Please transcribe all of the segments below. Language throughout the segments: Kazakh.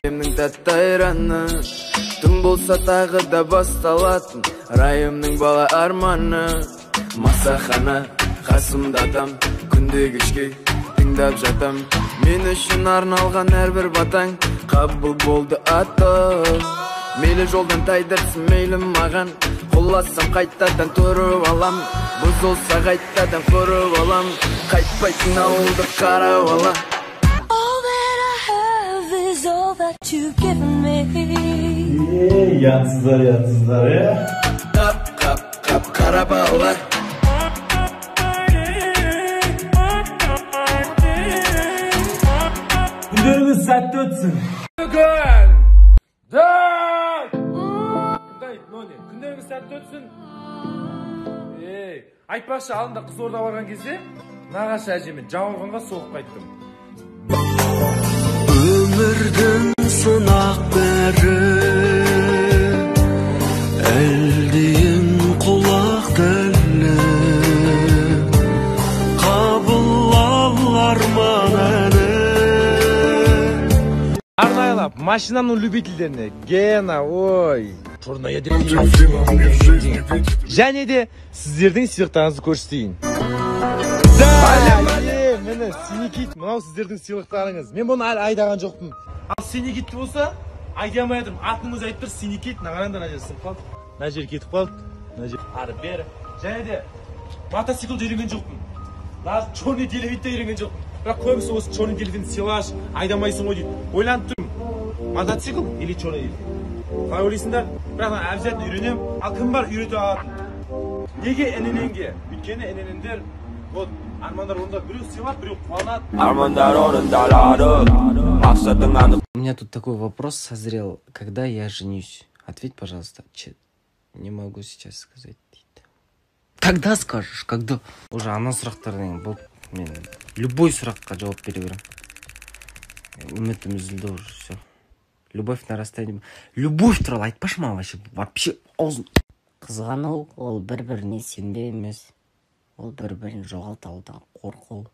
Райымның тәтті айраны, түн болса тағы да басталатын райымның бала арманы. Масахана қасымда адам, күнде кешке тыңдап жатам. Мен үшін арналған әрбір батаң қабыл болды аты. Мейлі жолдан тайдырсын, мейлі маған құласам қайтадан тұрып алам. Бұзылса қайтадан құрып алам, қайтпайтын ауылды қарап алам. You've given me. Yatsızlar ya. Kap kara bağlar. Günleriniz saatte ötsün. Күндеріңіз сәтті өтсін. Айтпақшы, алдында Қызылорда барған кезде нағашы әжемен Жауырғанға соғып қайттым. Өмірдің сынақ бәрі әлдейін құлақ дәлі қабыл арман әлі. Арнайлап машинаның любительдеріне Гена, ой, және де сіздердің сыйлықтарыңызды көрсетейін. Мені синекит, мынау сіздердің сыйлықтарыңыз. Мен бұны айдаған жоқпын. Ал синекитті болса, айдамай жатырмын. Атыңыз айтып тұр, синекит, нағаранда мына жер сынып қалды. Мына жер кетіп қалды. Ары бері. Және де мотоциклді үйренген жоқпын. Чорный делевитті үйренген жоқпын. Бірақ көбісі осы чорный делевитті сыйлаш, айдамайсың ғой дейді. Ойланып тұрмын. Мотоцикл или чорный делевит? Қалай ойлайсыңдар? Бірақ мен обязательно үйренем. Ал кім бар үйрете алатын? Неге інененге? Өйткені іненендер вот армандар орында біреу сыйлап, біреу қуанады. Армандар орындалады. Мақсатың анық. У меня тут такой вопрос созрел. Когда я женюсь? Ответь, пожалуйста. Не могу сейчас сказать. Когда скажешь? Когда? Уже ана сұрақтардан бұл мен любой сұраққа жауап бере беремін. Үмітім үзілді уже все. Любовь на расстоянии. Любовь туралы айтпашы маған вообще аузын. Қызғану ол бір-біріне сенбеу емес. Ол бір-бірін жоғалтаудан қорқу.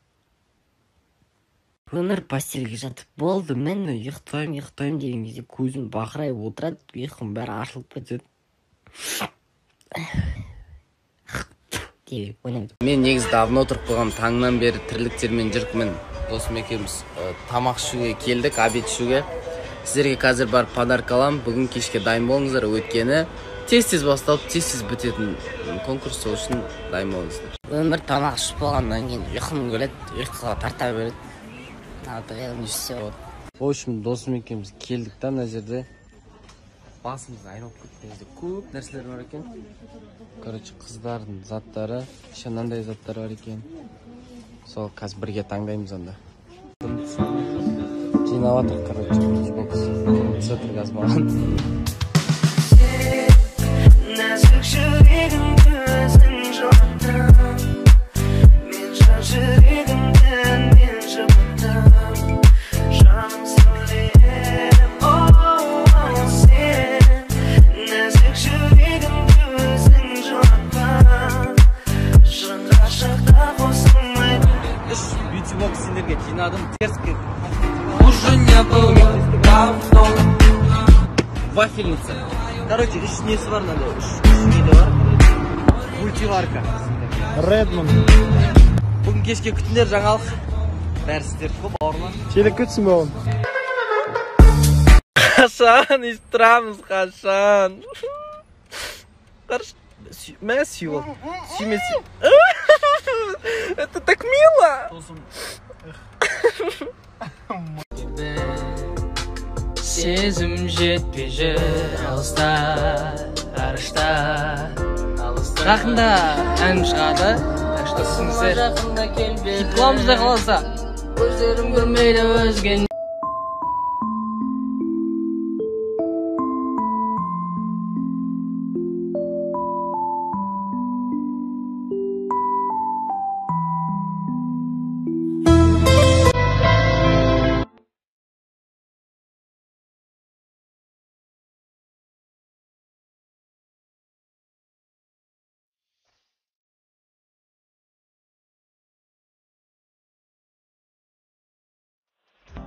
Өмір постельге жатып болды, мен ұйықтаймын деген кезде көзім бақырайып отырады, ұйқым бәрі ашылып кетеді. Мен негізі давно тұрып қойғам, таңнан бері тірліктермен жүркмін. Досым екеуміз тамақ ішуге келдік, обед ішуге. Сіздерге қазір бар подарок алам. Бүгін кешке дайын болыңыздар, өткені тез-тез басталып, тез-тез бітетін конкурс, сол үшін дайын болыңыздар. Өмір тамақ ішіп болғаннан кейін ұйқым келеді, ұйқыға тарта береді. В общем, досым екеуміз келдік та, мына жерде басымыз айналып кеткен кезде көп нәрселер бар екен. Короче, қыздардың заттары, еще мынандай заттар бар екен. Сол қазір бірге таңдаймыз анда. Жинаватыр, короче, битбокс. Центр газ маған. Нәзік жүрегім көзің жоқтым, мен жан жүрегімден мен жымдым, жаным сөйлем, оу сен. Нәзік жүрегім көзің жоқтым, шын ғашықта қосылмай. Үш битбокс сендерге жинадым, терске. Уже не было давно. Вафельница. Короче, үш несі бар мынандай, үш несі бар. Мультиварка. Redmond. Бүгін кешке күтіңдер, жаңалық. Бәрі сіздер көп ауырлар. Челек күтсін бауын. Қашан естірамыз, қашан. Мә сүйіп ол. Сүймесі. Это так мило. Сезім жетпей жүр алыста, арышта. Жақында әнім шығады, так что түсіңіздер. Хит қыламыз да қаласа. Көздерім көрмейді өзген.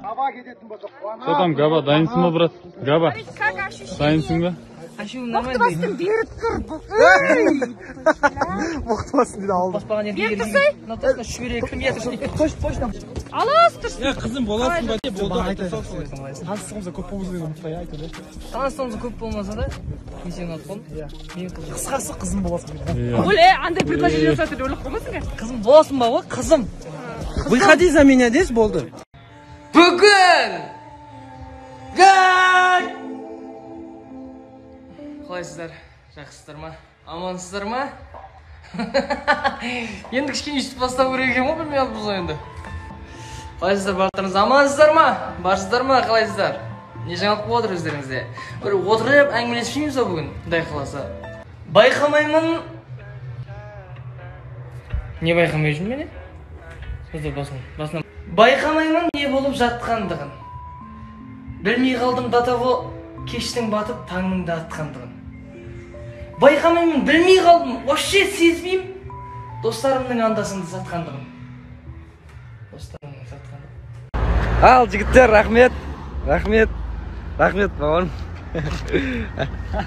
Что там, Габа, дайынсың ба, брат? Габа, дайынсың ба? Мықтыбастың беріп тұр. Мықтыбастың дейді алды. Баспаған ерге ерге. Натасына шүгере кім етіршін. Почтам. Алас тұрсын. Қызым боласың ба деп жолда айтады. Таныстығымызда көп болмаса деген ұмытпай айтады. Таныстығымызда көп болмаса да, мен сені алып қалдым. Мен қызым. Қысқасы қызым боласың дейді. Оле, андай предложение жасады ойлап қалмасың ба? Қызым боласың ба, қызым. Выходи за меня здесь болды. Бүгін! Қалайсыздар? Жақсыздар ма? Амансыздар ма? Енді кішкене үстіп бастау керек екен ғой, білмей алып бұза енді. Қалайсыздар барлықтарыңыз? Амансыздар ма? Барсыздар ма? Қалайсыздар? Не жаңалық болып отыр өздеріңізде? Бір отырып әңгімелесіп ба бүгін? Құдай қаласа. Байқамаймын. Не байқамай жүрмін мен? Сөздер басынан. Байқамаймын не болып жатқандығын. Білмей қалдым датаға кештің батып таңның да атқандығын. Байқамаймын, білмей қалдым, вообще сезбеймін достарымның андасынды сатқандығын. Достарымның сатқандығын. Ал жігіттер, рахмет. Рахмет. Рахмет, бауырым.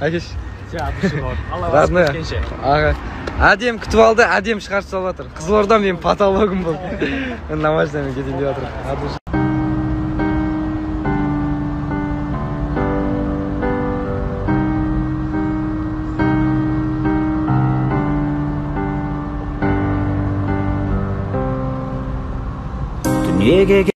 Әкеш. Радны. Аға. Әдем күтіп алды, әдем шығарып салып жатыр. Қызылорда мен патологым болды. Мен намаждамен кетейін деп жатыр. Дүниеге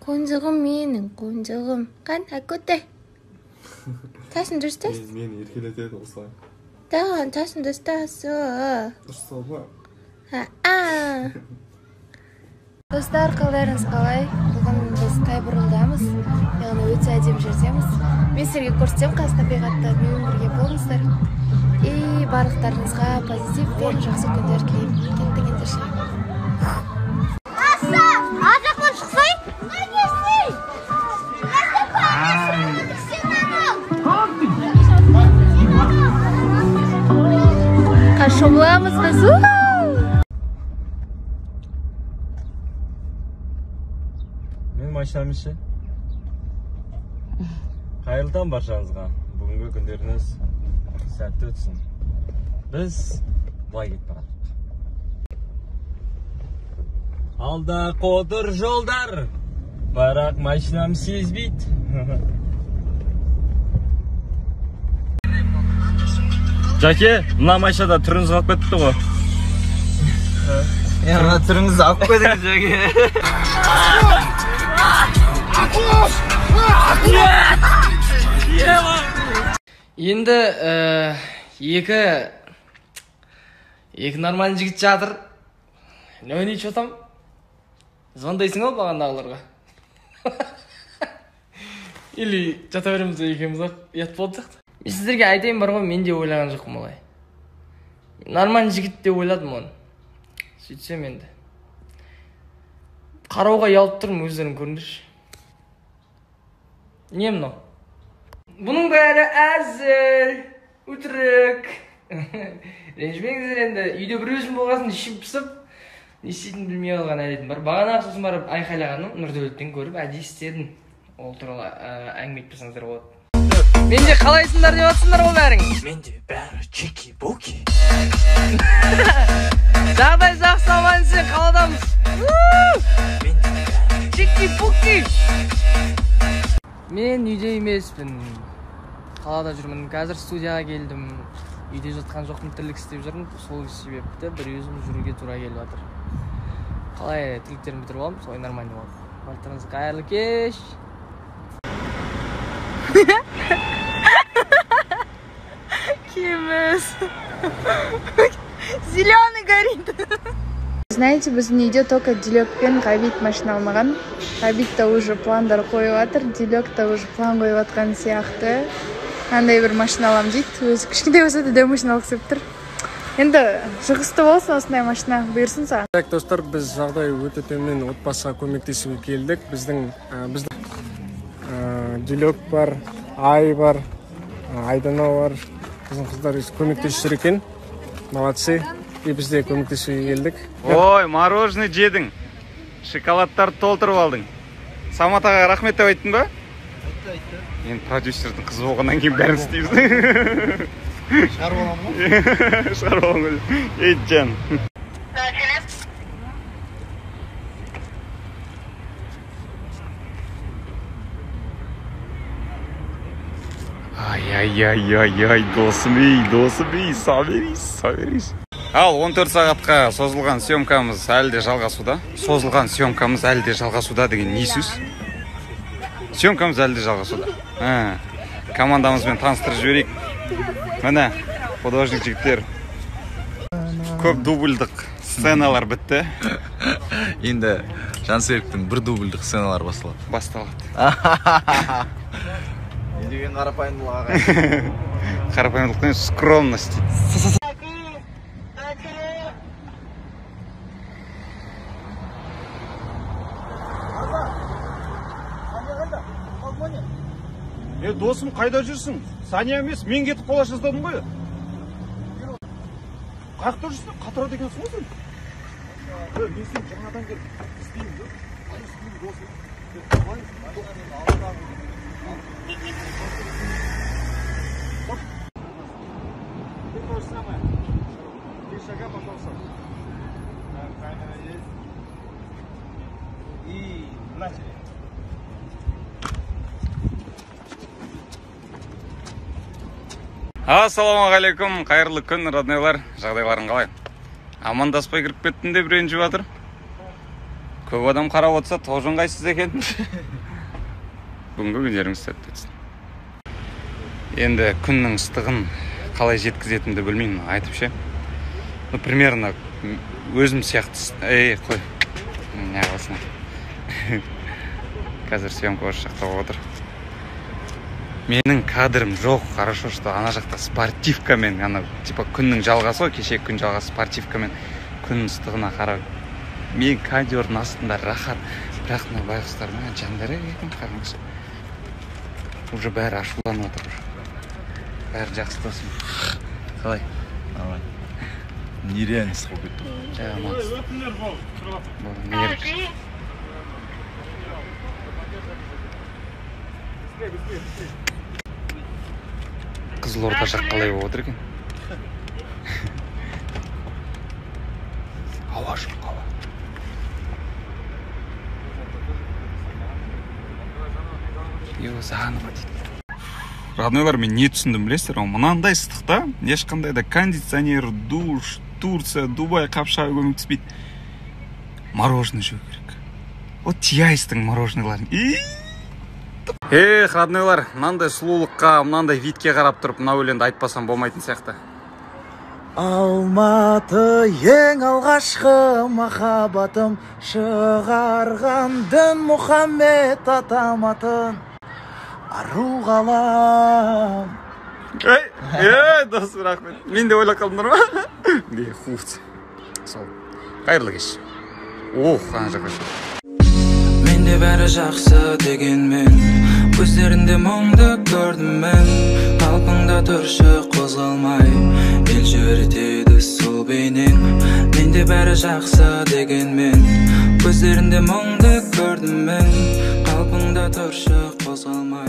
Қонжығым менің, қонжығым. Қан, әкөте. Тасын дұрыстас? Мені еркелетеді осылай. Таған, тасын дұрыстасы. Дұрыстау ба? Достар, қалдарыңыз қалай? Бүгін біз Тайбұрылдамыз. Яғни өте әдем жердеміз. Мен сіздерге көрсетем, қасына бейғатта менімен бірге болыңыздар. И барлықтарыңызға позитив пен жақсы күндер тілеймін. Кеттік ендерше. Шомыламыз біз. Мен машинам іші. Қайырлы баршаңызға. Бүгінгі күндеріңіз сәтті өтсін. Біз былай кетіп барадық. Алда қотыр жолдар, бірақ машинам сезбейді. Жаке, мына машинада түріңіз қалып кетті ғой. Мына түріңізді алып қойдыңыз, Жаке. Енді екі нормальный жігіт жатыр. Не ойнай чотам? Звондайсың ол бағандағыларға. Или жата береміз екеміз ақ ят болды сияқты. Сіздерге айтайын бар ғой, мен де ойлаған жоқпын олай. Нормальный жігіт деп ойладым оны. Сөйтсем енді. Қарауға ұялып тұрмын, өздерің көріңдерші. Не мынау? Бұның бәрі әзіл, өтірік. Ренжімеңіздер енді, үйде бір өзім болғасын ішіп пісіп, не істейтінін білмей қалған әлетім бар. Бағана сосын барып айқайлағаным Нұрдәулеттен көріп әдейі істедім. Ол туралы әңгіме айтпасаңыздар болады. Менде қалайсыңдар деп жатсыңдар ғой бәрің? Менде бәрі чеки-буки. Жағдай жақсы, аман сен қаладамыз. Чеки-буки. Мен үйде емеспін. Қалада жүрмін. Қазір студияға келдім. Үйде жатқан жоқпын, тірлік істеп жүрмін. Сол себепті бір өзім жүруге тура келіп жатыр. Қалай тірліктерін бітіріп аламын, солай нормальный болады. Барлықтарыңызға қайырлы кеш. Кемес. Зеленый горит. знаете, біздің үйде только Дилек пен Ғабит машина алмаған. Ғабит та уже пландар қойып жатыр, Дилек та уже план қойып жатқан сияқты. Андай бір машина алам дейді. Өзі кішкентай болса да дәу машина алғысы келіп тұр. Енді шығысты болсын осындай машина, бұйырсын саған. Достар, біз жағдай өте төмен отбасыға көмектесуге келдік. Біздің Дилек бар, Ай бар, Айдана бар. Біздің қыздар көмектесіп жүр екен. Молодцы. И біз де көмектесуге келдік. Ой, мороженое жедің. Шоколадтарды толтырып алдың. Самат аға рахмет деп айттың ба? Айтты. Енді продюсердің қызы болғаннан кейін бәрін істейміз. Шығарып аламын ғой? Шығарып аламын ғой. Ей жан. Ай, досым ей, саберейс. Ал 14 сағатқа созылған съемкамыз әлі де жалғасуда деген не сөз? Съемкамыз әлі де жалғасуда. Командамызбен таныстырып жіберейік. Міне, художник жігіттер. Көп дубльдік сценалар бітті. Енді Жансеріктің бір дубльдік сценалар басталады. Не деген қарапайымдылық ағай? Қарапайымдылықтың скромность. Досым қайда жүрсің? Сания емес, мен кетіп қола жаздадым ғой. Қаяқта жүрсің? Қатырады екенсің ғой сен? Мен сен жаңадан келіп істеймін бе? Ассалаумағалейкум, қайырлы күн, роднойлар, жағдайларың қалай? Амандаспай кіріп кеттім деп ренжіп жатыр. Көп адам қарап отырса, тоғжан қайсыз екен. Бүгінгі күндеріңіз сәтті өтсін. Енді күннің ыстығын қалай жеткізетінімді білмеймін, айтып ше. Примерно өзім сияқты. Қой. Не қылсын. Қазір съемка осы жақта болып отыр. Менің кадрым жоқ, хорошо, что ана жақта спортивкамен, типа күннің жалғасы ғой, кешегі күн жалғасы спортивкамен күн ыстығына қарап. Мен кадердің астында рахат, бірақ мына байғұстар жандар екен, қараңызшы. Уже бәрі ашуланып отыр. Бәрі жақсы досым. Қалай? Нереальность болып кетті. Қызылорда жақ қалай болып отыр екен? Ауа жоқ, ауа. Заново дейді. Роднойлар, мен не түсіндім білесіздер? Мынандай ыстықта ешқандай да кондиционер, душ, Турция, Дубай қапшағы көмектеспейді. Мороженое жеу керек. Вот тияйстың мороженыйларын. Роднойлар, мынандай сұлулыққа, мынандай видке қарап тұрып, мына өлеңді айтпасам болмайтын сияқты. Алматы ең алғашқы махаббатым, шығарған дін Мұхаммед атаматын, ару қалам. Досым, рахмет. Мен де ойлап қалдым ма? Не, хуц. Сол. Қайырлы кеш. Қана жаққа шу. Менде бәрі жақсы дегенмен, көздерінде мұңды көрдім мен. Қалпыңда тұршы қозғалмай, ел жүретеді сол бейнең. Менде бәрі жақсы дегенмен, көздерінде мұңды көрдім мен. Қалпыңда тұршы қозғалмай.